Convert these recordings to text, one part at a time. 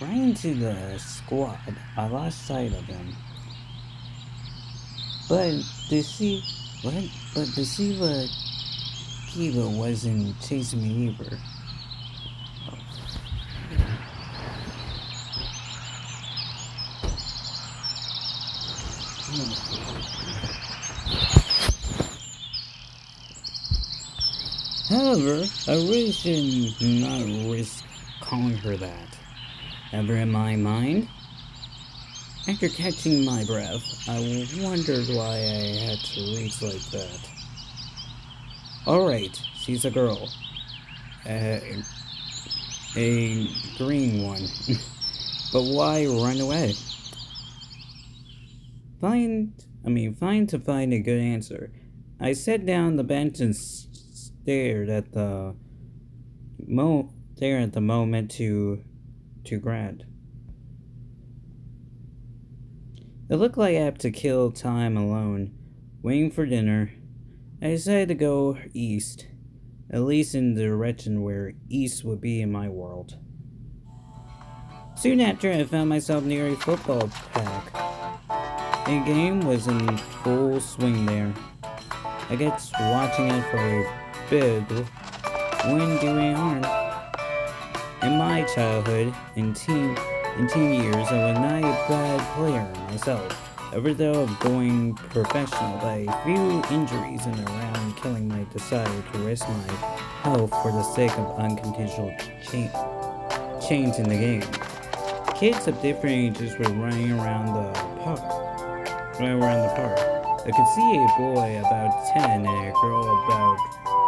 Ran to the squad. I lost sight of him. But to see what? But to see what Kiva wasn't chasing me either. However, I really should not risk calling her that. Ever in my mind, after catching my breath, I wondered why I had to reach like that. Alright, she's a girl. A, a green one. But why run away? Fine to find a good answer. I sat down on the bench and stared at the moment to grad. It looked like I had to kill time alone, waiting for dinner. I decided to go east, at least in the direction where east would be in my world. Soon after, I found myself near a football pack. A game was in full swing there. I guess watching it for a bit wouldn't do any harm. In my childhood in teen years, I was not a bad player myself. Ever though of going professional, but a few injuries in the round killing my desire to risk my health for the sake of unconditional change in the game. Kids of different ages were running around the park. I could see a boy about 10 and a girl about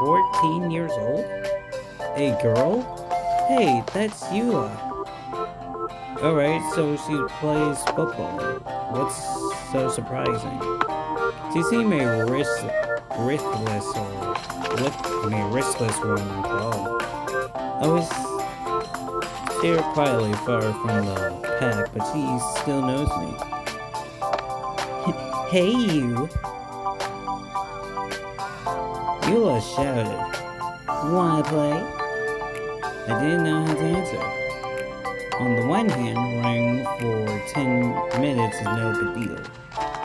14 years old. A girl? Hey, that's Eula. Alright, so she plays football. What's so surprising? She seemed a riskless one after all. I was there quietly far from the pack, but she still knows me. Hey, you! Eula shouted. Wanna play? I didn't know how to answer. On the one hand, running for 10 minutes is no big deal.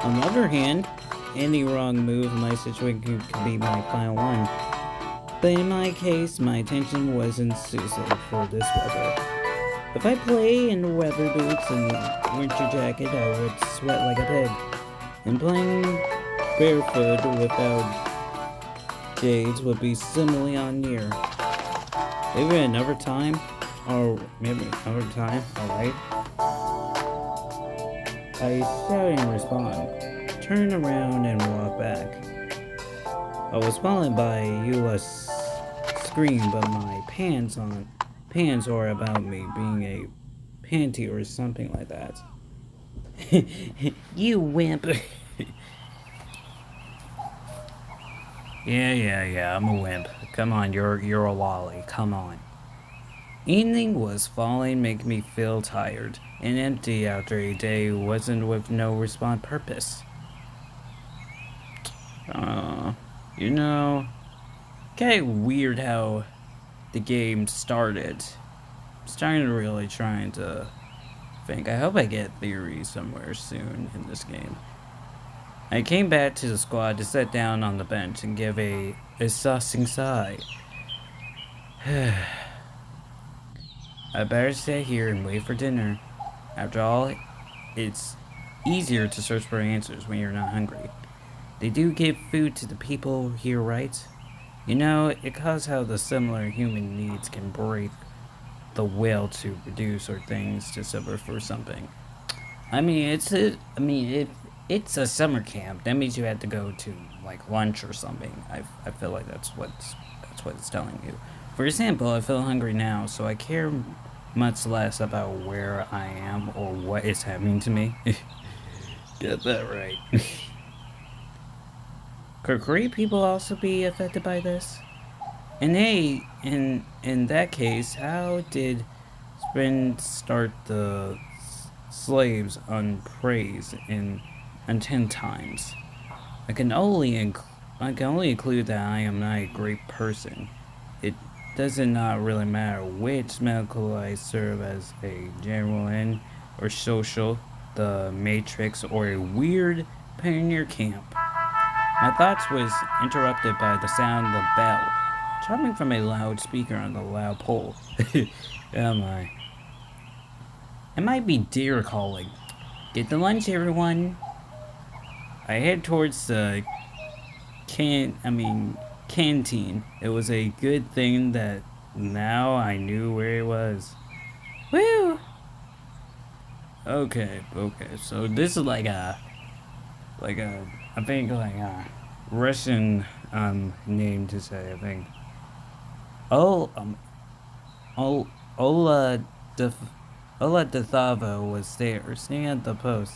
On the other hand, any wrong move in my situation could be my final one. But in my case, my attention wasn't suited for this weather. If I play in weather boots and winter jacket, I would sweat like a pig. And playing barefoot without jades would be similarly on near. Maybe another time, alright? I shout in response, turn around and walk back. I was followed by Eula's scream, but my pants are about me being a panty or something like that. You wimp. Yeah, I'm a wimp. Come on, you're a lolly. Come on. Evening was falling, making me feel tired and empty after a day wasn't with no response purpose. You know, kinda weird how the game started. I'm starting to really trying to think. I hope I get theory somewhere soon in this game. I came back to the squad to sit down on the bench and give a exhausting sigh. I better stay here and wait for dinner. After all, it's easier to search for answers when you're not hungry. They do give food to the people here, right? You know, it causes how the similar human needs can break the will to produce or things to suffer for something. If it's a summer camp, that means you had to go to like lunch or something. I feel like that's what it's telling you. For example, I feel hungry now, so I care much less about where I am or what is happening to me. Get that right. Could Korean people also be affected by this? And hey, in that case, how did Spin start the slaves on praise in 10 times? I can only include that I am not a great person. It does it not really matter which medical I serve as a general in or social, the Matrix, or a weird pioneer camp? My thoughts was interrupted by the sound of the bell, charming from a loudspeaker on the loud pole. Oh my. It might be deer calling. Get the lunch, everyone. I head towards the canteen. It was a good thing that now I knew where it was. Woo! Okay. So this is I think like a Russian name to say. I think. Oh oh Ola De Ola Dethavo was there, sitting at the post.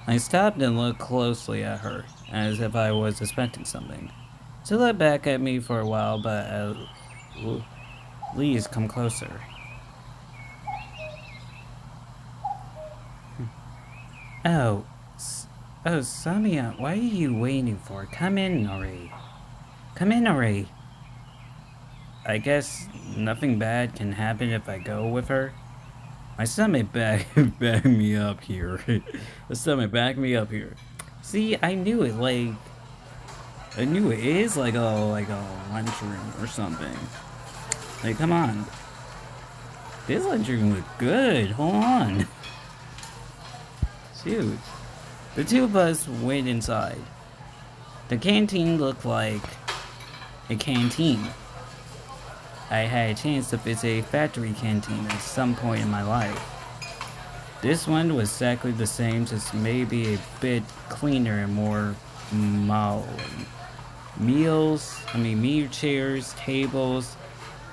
I stopped and looked closely at her, as if I was expecting something. She looked back at me for a while, but at least come closer. Oh, Samia, what are you waiting for? Come in already. Come in already. I guess nothing bad can happen if I go with her. My stomach back me up here. My stomach back me up here. See, I knew it. I knew it is like a lunchroom or something. Like, come on. This lunchroom look good. Hold on. Shoot. The two of us went inside. The canteen looked like a canteen. I had a chance to visit a factory canteen at some point in my life. This one was exactly the same, just maybe a bit cleaner and more modern. Meal chairs, tables,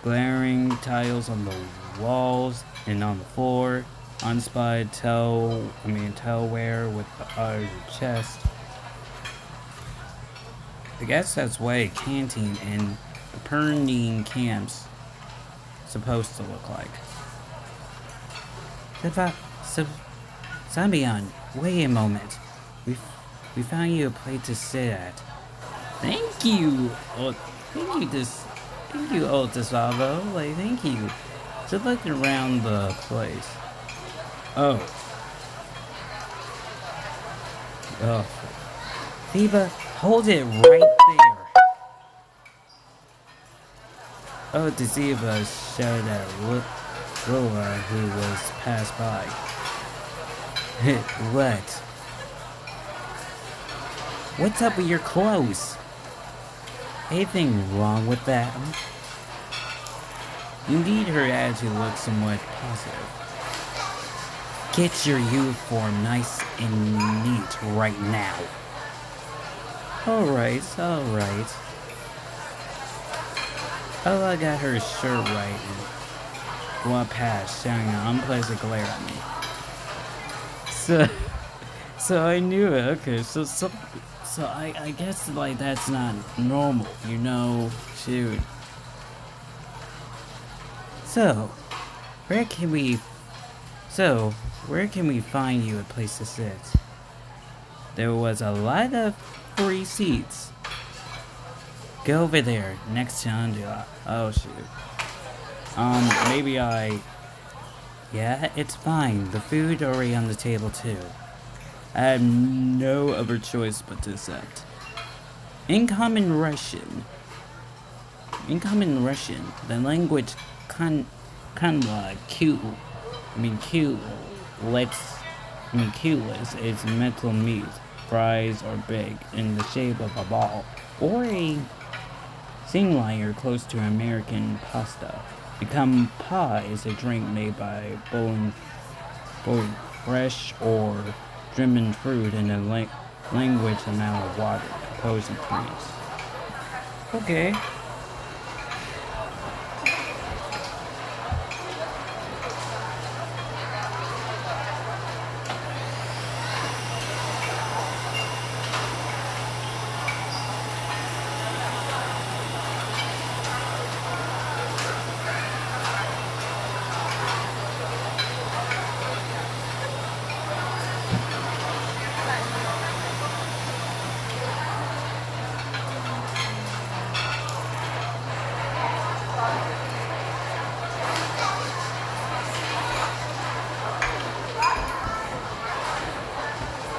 glaring tiles on the walls and on the floor, unspotted towelware with the chest. I guess that's what a canteen in the Perndine camp's supposed to look like. Zambian, wait a moment. We found you a place to sit at. Thank you. Thank you, Otisavo. Like, thank you. Just looking around the place. Oh. Theba, hold it right there. Oh, Ziva shouted at Lola, who was passed by. What? What's up with your clothes? Anything wrong with that? Indeed, her attitude looked somewhat positive. Get your uniform nice and neat right now. Alright. Ella got her shirt right and walked past, shouting an unpleasant glare at me. So I knew it. Okay, so I guess like that's not normal, you know? Shoot. So where can we find you a place to sit? There was a lot of free seats. Go over there, next to Angela. Oh shoot. Yeah, it's fine. The food already on the table too. I have no other choice but to accept. In common Russian, the language cuteless is metal meat, fries or baked in the shape of a ball, or a singlier close to American pasta. Become pie is a drink made by boiling fresh or German fruit in a language amount of water, composed in creams. Okay.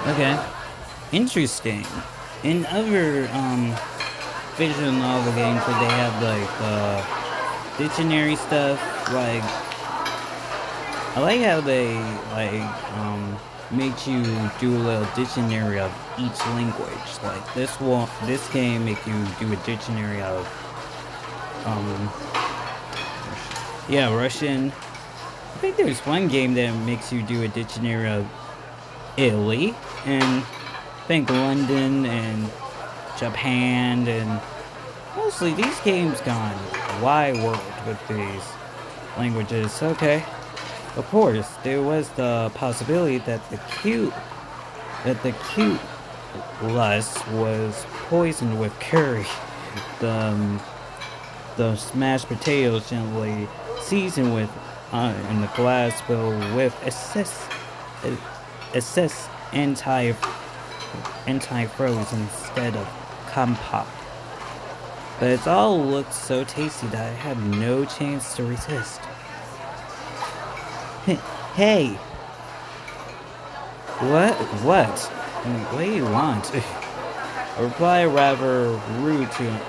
Okay. Interesting. In other visual novel games where they have like dictionary stuff, like I like how they make you do a little dictionary of each language. Like this game make you do a dictionary of um yeah, Russian. I think there's one game that makes you do a dictionary of Italy and I think London and Japan and mostly these games gone wide world with these languages. Okay. Of course, there was the possibility that the cute lust was poisoned with curry. The the mashed potatoes gently seasoned with in the glass filled with excess anti-froze instead of compote. But it all looked so tasty that I had no chance to resist. Hey, what? What? What do you want? A reply rather rude to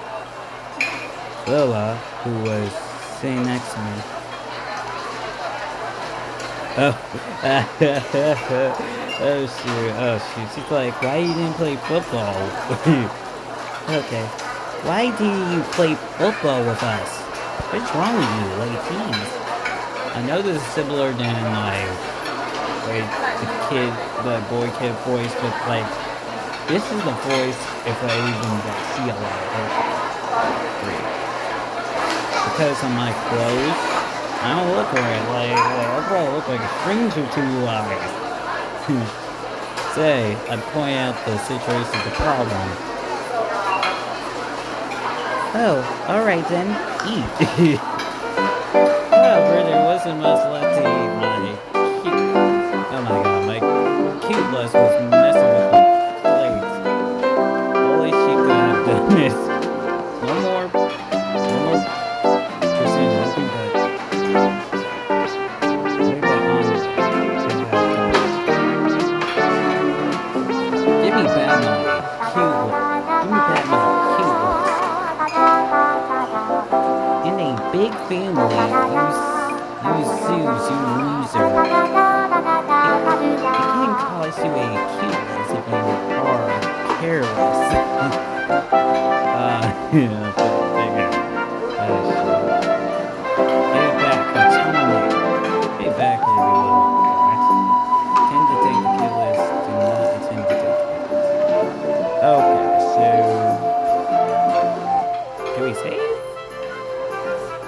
Lila, who was sitting next to me. Oh, oh shoot. She's like, why you didn't play football? Okay. Why do you play football with us? What's wrong with you, late teens? I know this is similar than like the boy kid voice, but like this is the voice if I even like, see a lot of her. Because of my clothes, I don't look right. I probably look like a stranger to you eyes. Say, I point out the situation, the problem. Oh, alright then, eat. However, there wasn't much left to eat. Oh my god, my cute lust was messing with the plates. All she could have done is no more percent nothing but way but on to have give me back my give me back my cute lust. In a big family, you zoos, you loser. It can cause you a cuteness if you are careless. Yeah, get it back, I'm telling you. Get it back, baby, alright? Tend to take the cute list, do not intend to take the cute list. Okay, so can we save?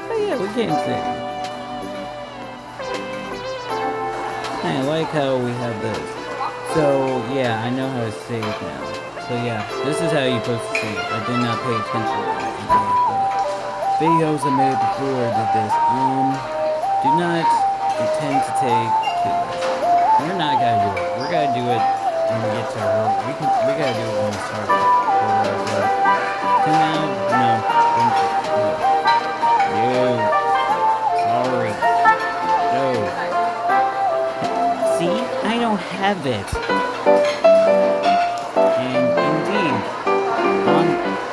Oh yeah, we can save. I like how we have this. So, yeah, I know how to save now. So, yeah, this is how you're supposed to save. I did not pay attention to that. Videos I made before I did this. Do not intend to take killers. We're not gonna do it. We're gonna do it when we get to her. We gotta do it when we start. Now, no. You. Sorry. No. See, I don't have it. And indeed,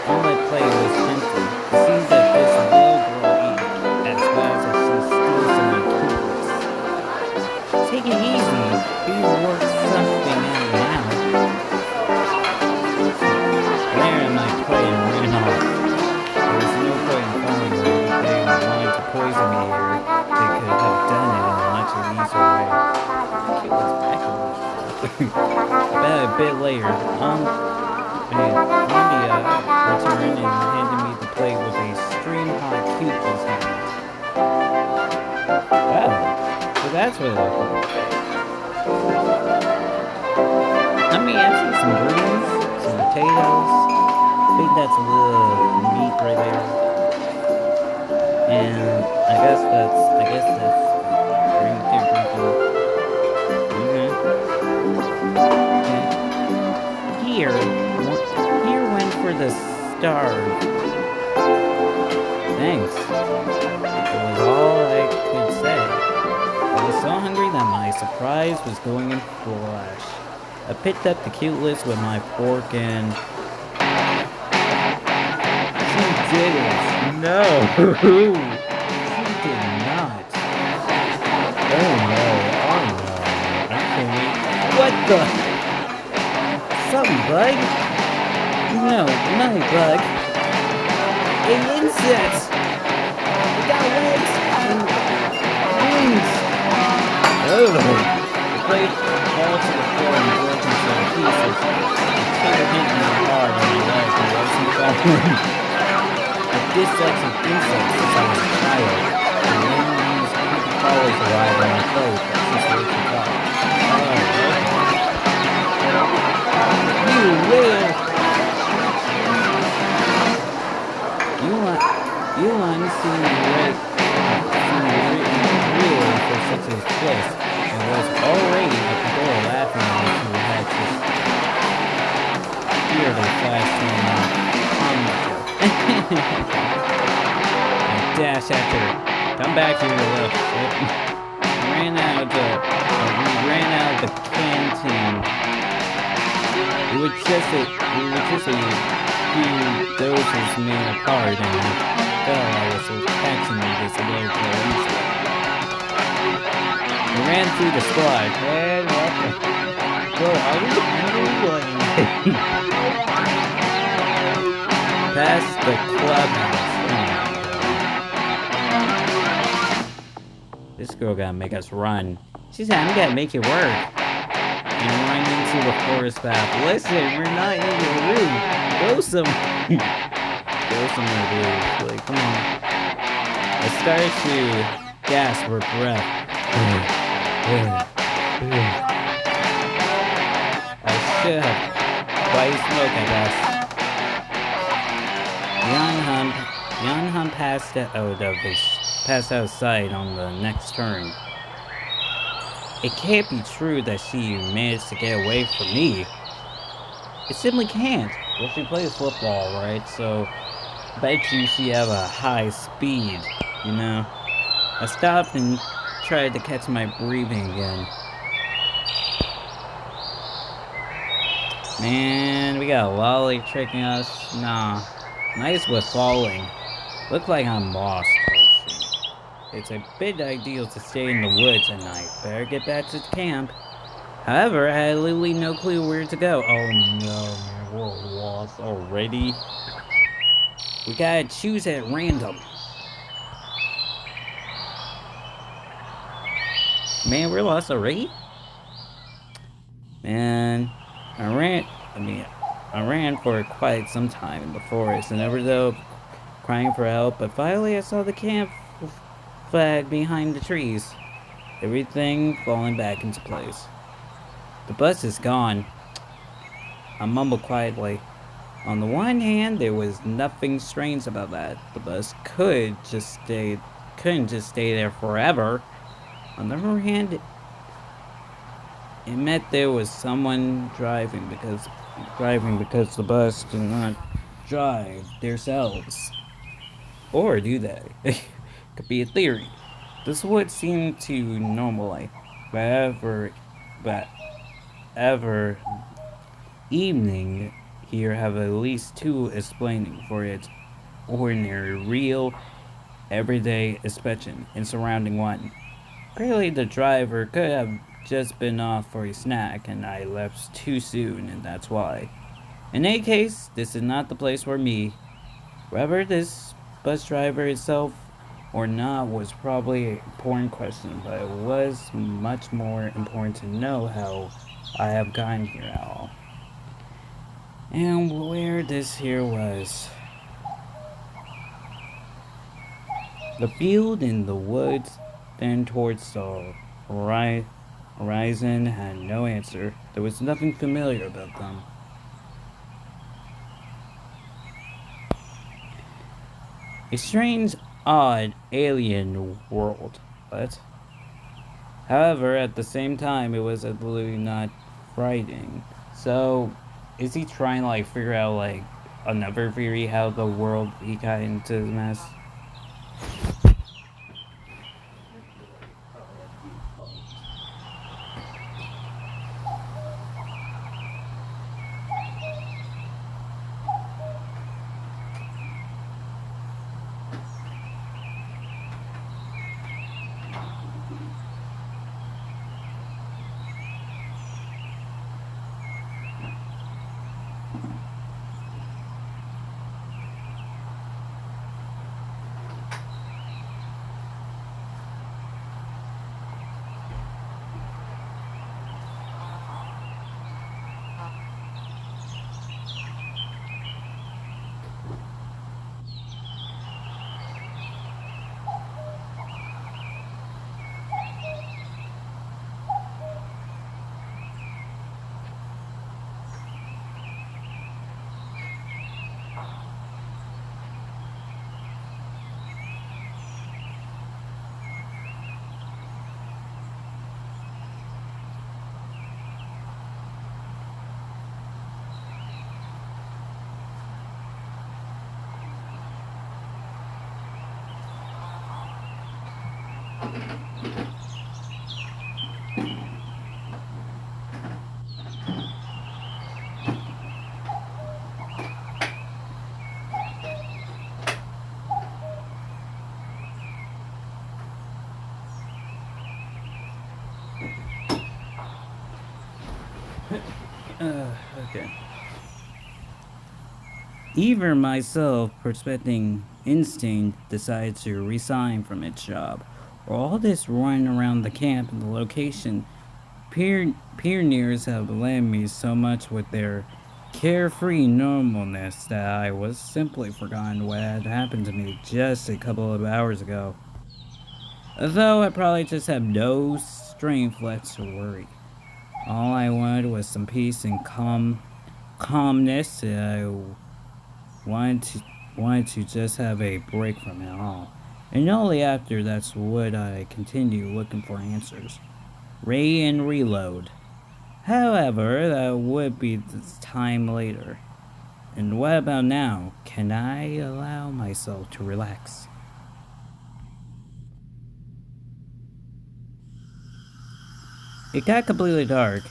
all I played was empty. It seems that this little girl eat as fast as she steals from my coupons. Take it easy. We work something out now. Larry and I played and ran off. There was no point in following her if they wanted to poison me here. They could have done it in a much easier way. She was back a little. About a bit later, India returned and handed me the plate with a stream hot cuteness on it. Wow, so that's what it looked like. I mean, I see some greens, some potatoes. I think that's a little meat right there. And I guess that's green food. Here went for the stars. Thanks. It was all I could say. I was so hungry that my surprise was going in flash. I picked up the cute list with my fork and she didn't. No, she did not. Oh no, oh no. Are you kidding me? What the? Something, bug? No, no, bug. An insect! It got legs and wings! Oh! The plate fell to the floor and broke into pieces. The chair hit me hard on my leg and wasn't falling. I've dissected insects since I was a child. And when these creepy crawlers arrived on my plate, that's just way too far. Oh, okay. You will! You want to see me right? Really for such a twist, and was already at the door laughing as she had just feared a flash on I dashed after her. Come back here, you little shit. We ran out of the canteen. We were just a few doses made apart, and I felt I was catching this little police. We ran through the squad. And what the? Bro, are we hungry? Past the clubhouse. This girl gotta make us run. She said, I'm gonna make it work. And run into the forest path. Listen, we're not in your room. Go somewhere. Go somewhere, dude. Like, come on. I started to gasp for breath. I should have. Why you smoke, I guess. Yanham passed outside on the next turn. It can't be true that she managed to get away from me. It simply can't. Well, she plays football, right? So, bet you she have a high speed, you know? I stopped and tried to catch my breathing again. Man, we got a lolly tricking us. Nah. Nice with falling. Look like I'm lost. Oh, shit. It's a bit ideal to stay in the woods at night. Better get back to camp. However, I had literally no clue where to go. Oh no, man, we're lost already. We gotta choose at random. Man, we're lost already? Man, I ran for quite some time in the forest, and never though crying for help, but finally I saw the camp flag behind the trees. Everything falling back into place. The bus is gone. I mumbled quietly. On the one hand, there was nothing strange about that. The bus couldn't just stay there forever. On the other hand, it meant there was someone driving because the bus did not drive themselves. Or do they? Could be a theory. This would seem to normally, but ever evening here have at least two explaining for its ordinary, real, everyday inspection in surrounding one. Clearly the driver could have just been off for a snack and I left too soon, and that's why. In any case, this is not the place for me. Whether this bus driver itself or not was probably an important question, but it was much more important to know how I have gotten here at all. And where this here was. The field in the woods, then towards the horizon, had no answer. There was nothing familiar about them. A strange, odd, alien world, but however, at the same time, it was absolutely not frightening. So, is he trying to like figure out like another theory how the world he got into this mess? Okay. Even myself, prospecting instinct, decided to resign from its job. All this running around the camp and the location, pioneers have led me so much with their carefree normalness that I was simply forgotten what had happened to me just a couple of hours ago. Though I probably just have no strength left to worry. All I wanted was some peace and calmness. I wanted to wanted to just have a break from it all. And only after that's would I continue looking for answers. Ray and reload. However, that would be this time later. And what about now? Can I allow myself to relax? It got completely dark,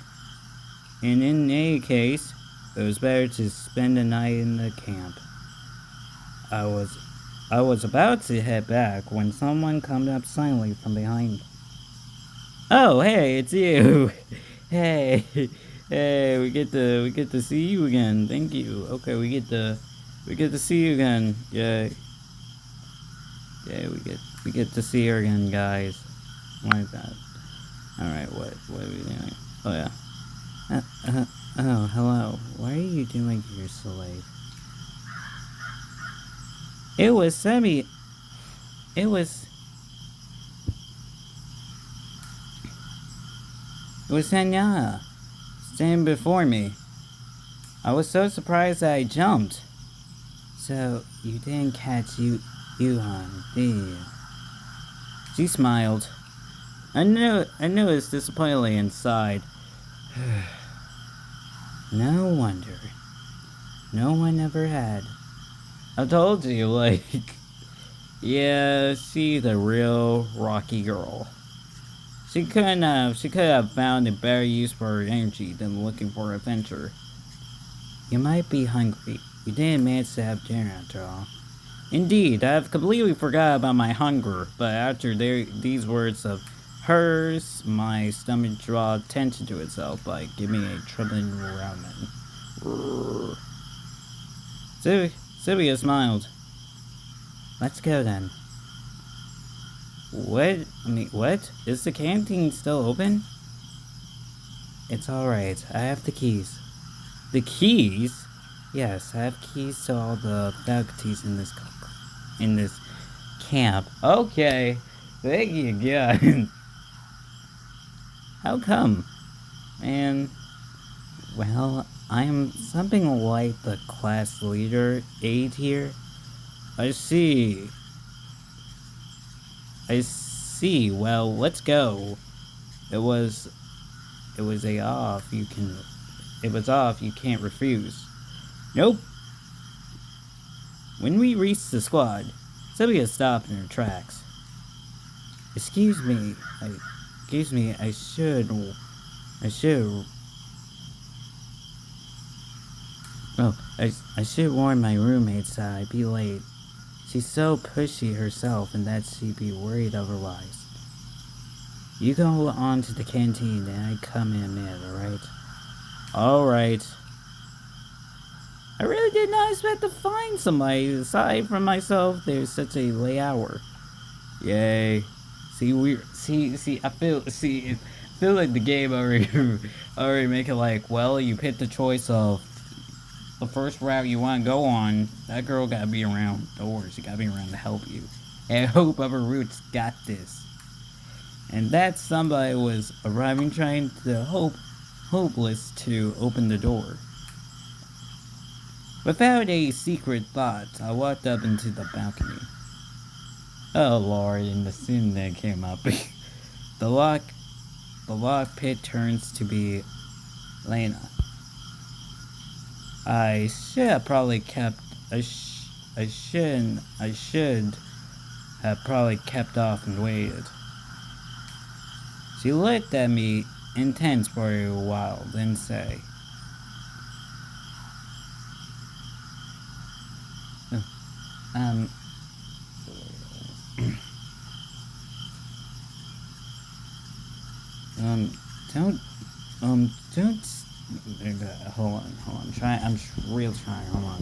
and in any case, it was better to spend the night in the camp. I was I was about to head back when someone came up silently from behind. Oh, hey, it's you. Hey, hey, we get to see you again. Thank you. Okay, we get to see you again. Yeah, yeah, we get to see her again, guys. Like that. All right, what are we doing? Oh yeah. Uh, uh, oh, hello. What are you doing here so late? It was semi. It was. It was Sanya, standing before me. I was so surprised that I jumped. So you didn't catch Yuhan, did you? She smiled. I knew it was disappointingly inside. No wonder. No one ever had. I told you, like, yeah, she's a real rocky girl. She could have found a better use for her energy than looking for adventure. You might be hungry. You didn't manage to have dinner after all. Indeed, I've completely forgot about my hunger, but after these words of hers, my stomach drew attention to itself by giving a troubling ramen. Sylvia smiled. Let's go then. What? I mean, what? Is the canteen still open? It's alright. I have the keys. The keys? Yes, I have keys to all the faculties in this camp. Okay. Thank you, God. How come? And well, I'm something like the class leader aide here. I see. I see. Well, let's go. It was it was a off you can it was off you can't refuse. Nope. When we reached the squad, Sylvia stopped in her tracks. Excuse me, I should, I should warn my roommates that I'd be late. She's so pushy herself and that she'd be worried otherwise. You go on to the canteen and I come in a minute, alright? Alright. I really did not expect to find somebody aside from myself. There's such a late hour. Yay. I feel like the game already make it like, well, you pick the choice of the first route you want to go on. That girl gotta be around. Don't worry, she gotta be around to help you. And hope other routes got this. And that somebody was arriving trying to hopeless to open the door. Without a secret thought, I walked up into the balcony. Oh lord, and the scene that came up. the lock the lock pit turns to be Lena. I should have probably kept I should have probably kept off and waited. She looked at me intense for a while, then say, um, um, don't, don't, hold on, I'm real trying, hold on,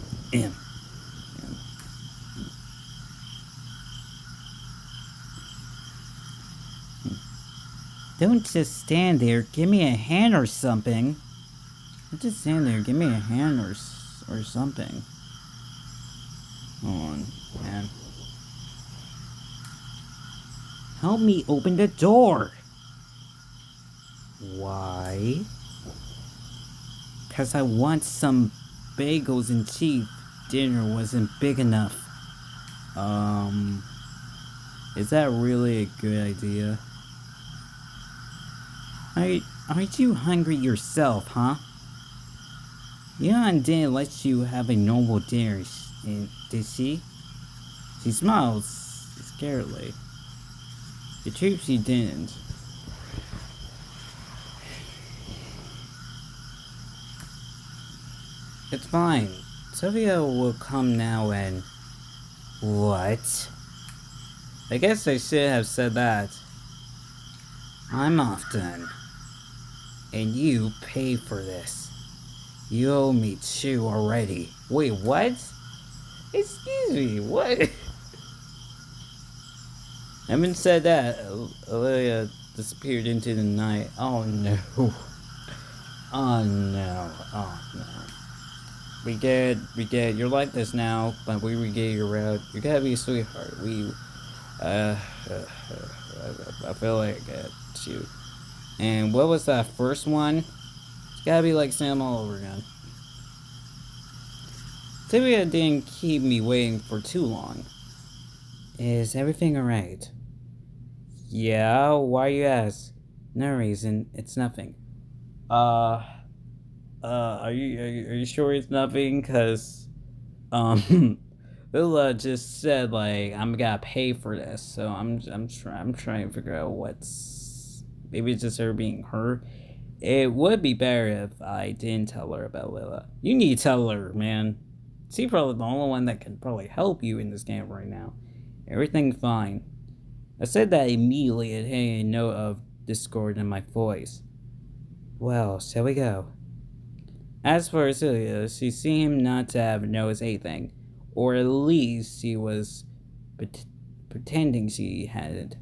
don't just stand there, give me a hand or something. Don't just stand there, give me a hand or something. Hold on, man. Help me open the door. Why? Because I want some bagels and cheese. Dinner wasn't big enough. Is that really a good idea? Aren't you hungry yourself, huh? Yon didn't let you have a normal dinner, did she? She smiles scaredly. The truth, she didn't. It's fine. Sylvia will come now and... What? I guess I should have said that. I'm off then. And you pay for this. You owe me 2 already. Wait, what? Excuse me, what? Having said that, Olivia disappeared into the night. Oh no. Oh no. Oh no. We get. You're like this now, but we get you around. You gotta be a sweetheart. I feel like I got you. And what was that first one? It's gotta be like Sam all over again. Sylvia didn't keep me waiting for too long. Is everything alright? Yeah, why you ask? No reason, it's nothing. Are you sure it's nothing? Cause, Villa just said like I'm gonna pay for this, so I'm trying to figure out what's maybe it's just her being her. It would be better if I didn't tell her about Lila. You need to tell her, man. She's probably the only one that can probably help you in this game right now. Everything's fine. I said that immediately and hearing a note of discord in my voice. Well, shall we go? As for Celia, she seemed not to have noticed anything, or at least she was pretending she hadn't.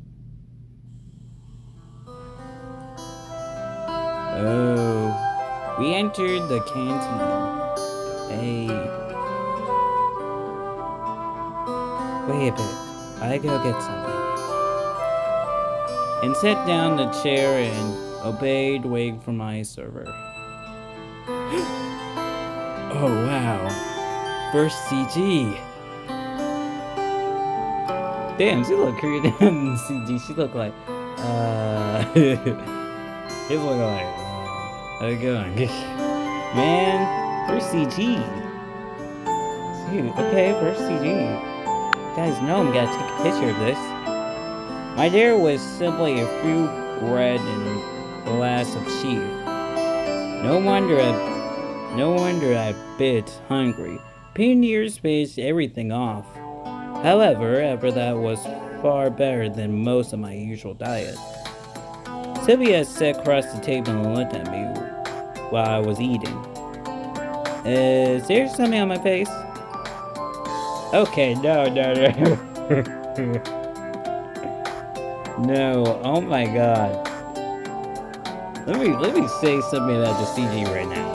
Oh, we entered the canteen. Wait a bit, I go get something. And sat down in the chair and obeyed, waiting for my server. Oh wow, first CG. Damn, she look creative in CG. She look like, It look like, how you going? Man, first CG. Dude, okay, first CG. Guys, know I'm gonna take a picture of this. My dinner was simply a few bread and a glass of cheese. No wonder I'm a bit hungry. Pioneers based everything off. However, after that was far better than most of my usual diet. Sylvia sat across the table and looked at me while I was eating. Is there something on my face? Okay, no. No, oh my god. Let me say something about the CG right now.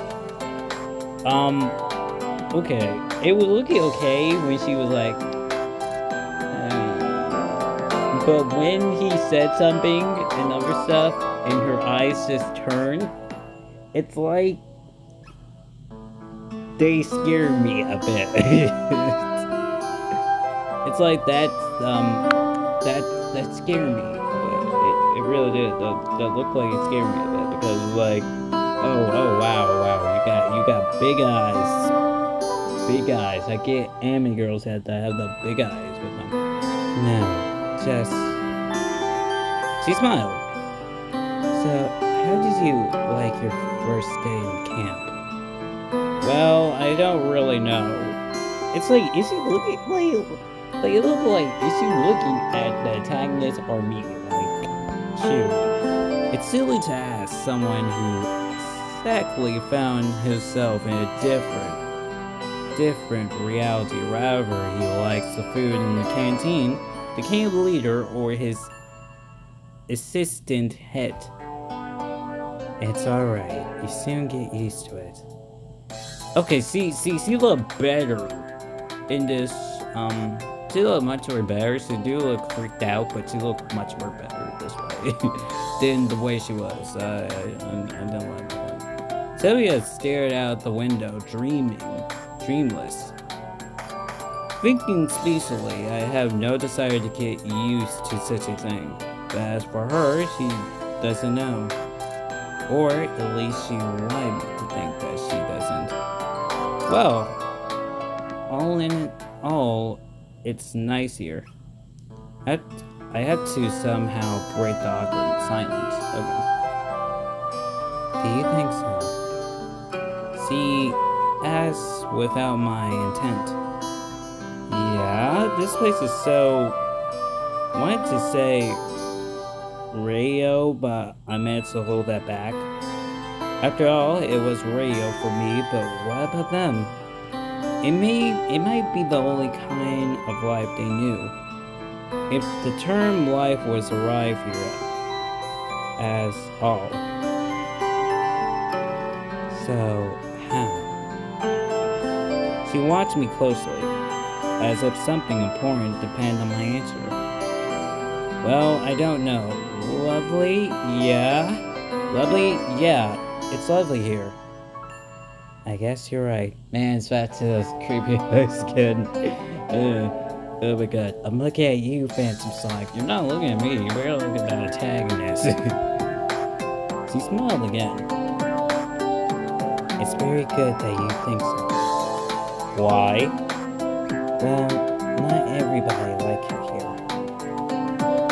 Okay. It was looking okay when she was like, but when he said something and other stuff, and her eyes just turned, it's like they scared me a bit. It's like that scared me. It really did. That looked like it scared me a bit because it's like, oh wow, you got big eyes. Big eyes. I get anime girls had to have the big eyes with them. No, just... She smiled. So, how did you like your first day in camp? Well, I don't really know. It's like, is she looking like it look like is she looking at the antagonist or me? Like, shoot. It's silly to ask someone who exactly found himself in a different reality. Rather, he likes the food in the canteen, the camp leader, or his assistant head. It's alright. You soon get used to it. Okay, she look better in this. She look much more better. She do look freaked out, but she look much more better this way than the way she was. I don't like that. Sylvia stared out the window, dreamless. Thinking speecefully, I have no desire to get used to such a thing. But as for her, she doesn't know. Or at least she wanted me to think that she doesn't. Well, all in all, it's nice here. I had to somehow break the awkward silence. Okay. Do you think so? She asked without my intent. Yeah, this place is so... I wanted to say radio, but I meant to hold that back. After all, it was radio for me, but what about them? It might be the only kind of life they knew. If the term life was arrived here as all. So, how? She watched me closely, as if something important depended on my answer. Well, I don't know. Lovely? Yeah. Lovely? Yeah. It's lovely here. I guess you're right. Man, it's back to those creepy eyes again. Oh my god. I'm looking at you, Phantom Sonic. You're not looking at me. You're looking at that antagonist. She smiled again. It's very good that you think so. Why? Well, not everybody like it here.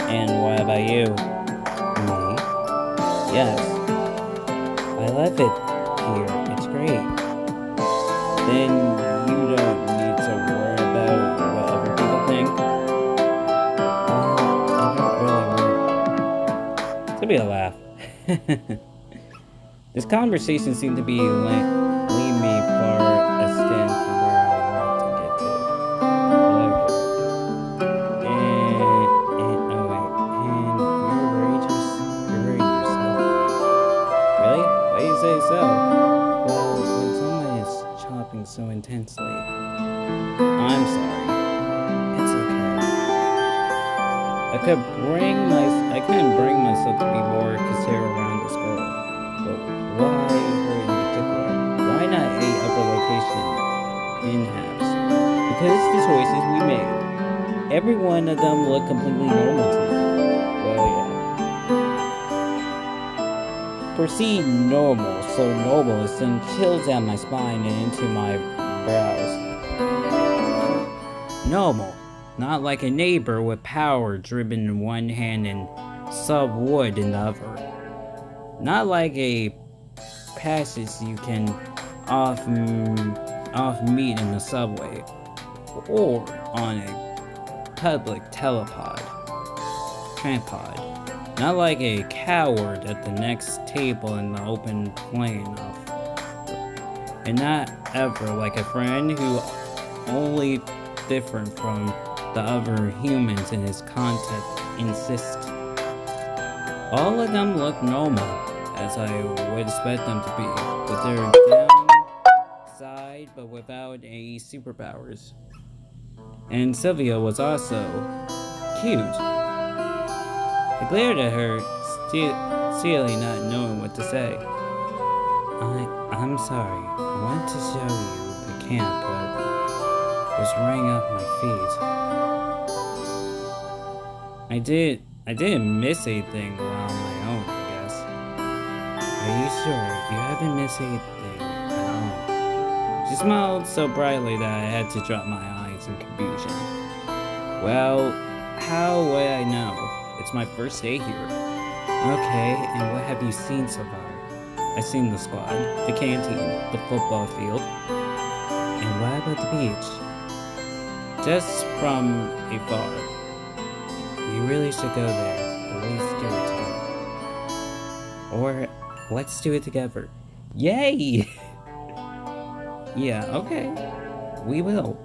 And what about you? Me? Yes. I love it here. It's great. Then you don't need to worry about what other people think. Well, I don't really worry. It's gonna be a laugh. This conversation seemed to be leading me far extent from where I wanted to get to. Okay. Oh wait, and you're worried yourself. Really? Why do you say so? Well, when someone is chopping so intensely, I'm sorry. It's okay. I couldn't bring myself to be more considerate around this girl. But why her in particular? Why not any other location in Habs? Because the choices we made. Every one of them looked completely normal to me. Well, yeah. Proceed normal, so normal it sent chills down my spine and into my brows. Normal. Not like a neighbor with power driven in one hand and sub-wood in the other. Not like a passage you can off meet in the subway or on a public trampod. Not like a coward at the next table in the open plain off. And not ever like a friend who only different from the other humans in his concept insist. All of them look normal, as I would expect them to be, with their downside but without any superpowers. And Sylvia was also cute. I glared at her, silly not knowing what to say. I'm sorry. I wanted to show you the camp, but it was running off my feet. I didn't miss anything while on my own, I guess. Are you sure? You haven't missed anything at all? She smiled so brightly that I had to drop my eyes in confusion. Well, how would I know? It's my first day here. Okay, and what have you seen so far? I've seen the squad, the canteen, the football field, and what about the beach? Just from afar. You really should go there. At least do it together. Or let's do it together. Yay! Yeah, okay. We will.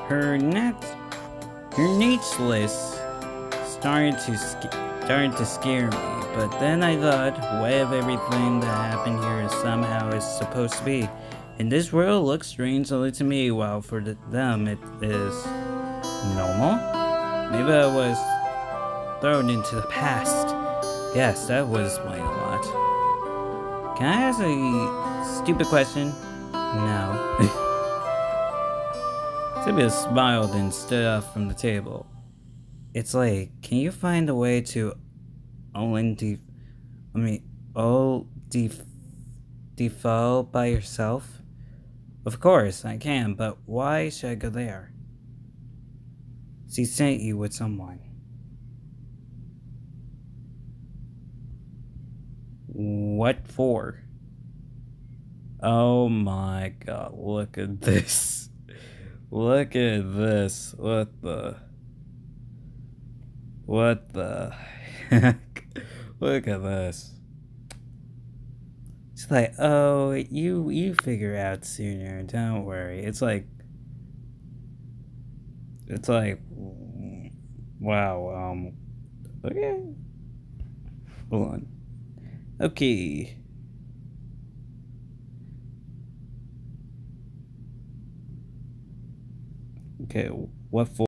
Her net, her niche list started to scare me. But then I thought, what if everything that happened here is somehow is supposed to be? And this world looks strange only to me, while for them it is normal. Maybe I was thrown into the past. Yes, that would explain a lot. Can I ask a stupid question? No. Sylvia smiled and stood up from the table. It's like, can you find a way to only oh, defile by yourself? Of course, I can, but why should I go there? She sent you with someone. What for? Oh my god, look at this. Look at this. What the heck? Look at this. It's like, oh, you figure out sooner. Don't worry. It's like, wow. Okay. Hold on. Okay. Okay. What for?